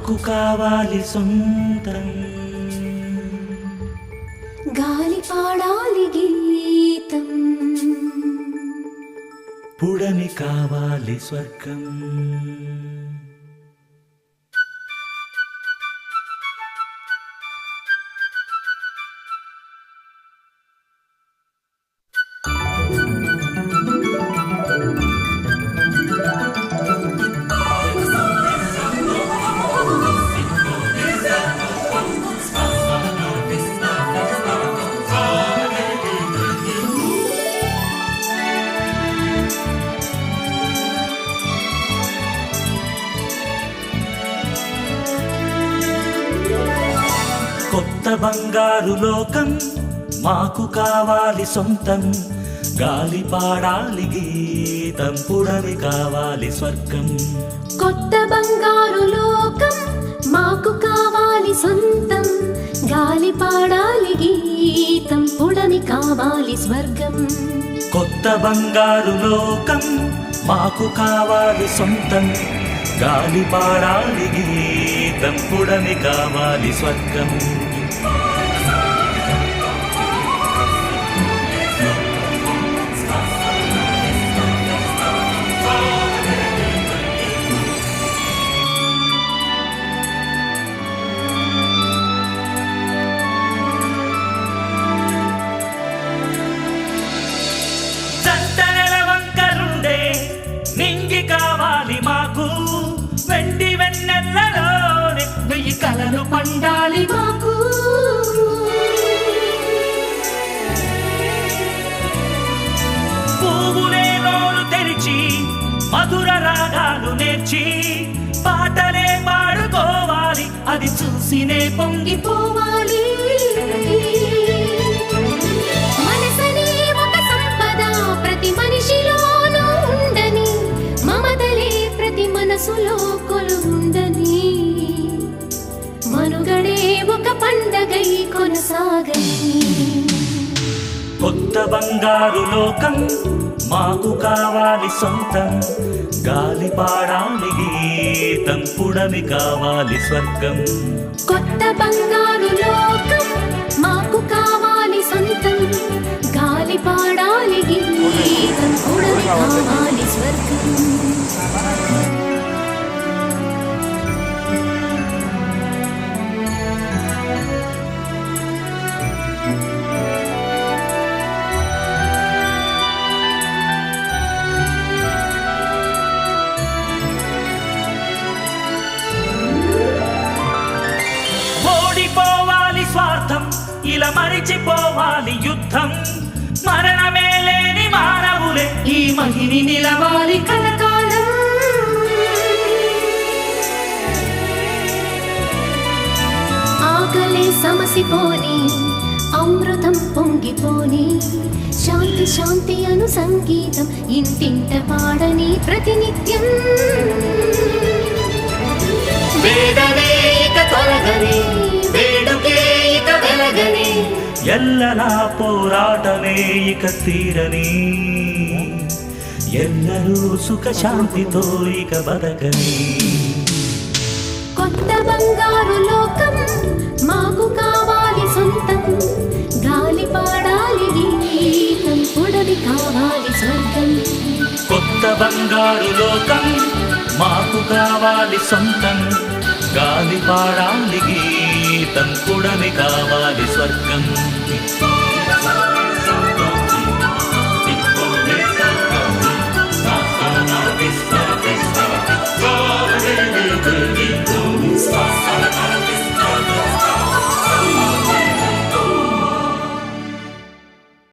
మాకు కావాలి సొంతం, గాలి పాడాలి గీతం, పుడమి కావాలి స్వర్గం. కొత్త బంగారు లోకం మాకు కావాలి సొంతం, గాలి పాడాలి గీతం, పుడమి కావాలి స్వర్గం. కొత్త బంగారు లోకం మాకు కావాలి సొంతం, గాలి పాడాలి గీతం, పుడమి కావాలి స్వర్గం. కొత్త బంగారు లోకం మాకు కావాలి సొంతం, గాలి పాడాలి గీతం, పుడమి కావాలి స్వర్గం. నింగి కావాలి మాకు, వెండి వెన్నెల్లలోనే వెయ్యి కలలు పండాలి మాకు. పువ్వులే నోరు తెరిచి మధుర రాగాలు నేర్చి పాటలే పాడుకోవాలి, అది చూసినే పొంగిపోవాలి. మనసనే ఒక సంపద ప్రతి మనిషిలోనూ ఉండని, మమతలే ప్రతి మనసులో కొలుందని, మనుగడే ఒక పండగై కొనసాగని. కొత్త బంగారు లోకం మాకు కావాలి సొంతం, గాలి పాడాలి గీతం, పుడమి కావాలి స్వర్గం. కొత్త బంగారు లోకం మాకు కావాలి సొంతం, గాలి పాడాలి గీతం, పుడమి కావాలి స్వర్గం. ఓడిపోవాలి స్వార్థం, ఇలా మరిచిపోవాలి యుద్ధం, మరణమే లేని మానవులే ఈ మహిని నిలవాలి కలకాలం. ఆకలే సమసిపోని, అమృతం పొంగిపోని, శాంతి శాంతి అను సంగీతం ఇంటింట పాడని ప్రతినిత్యం. వేదనే ఇక తొలగని, వేడుకే ఇక వెలగని, ఎల్లలా పోరాటమే ఇక తీరని, ఎల్లరూ సుఖ శాంతితో ఇక బతకని. కొత్త బంగారు లోకం మాకు కావాలి సొంతం, గాలి పాడాలి గీతం, పుడమి కావాలి స్వర్గం. కొత్త బంగారు లోకం మాకు కావాలి సొంతం, గాలి పాడాలి గీతం, పుడమి కావాలి స్వర్గం.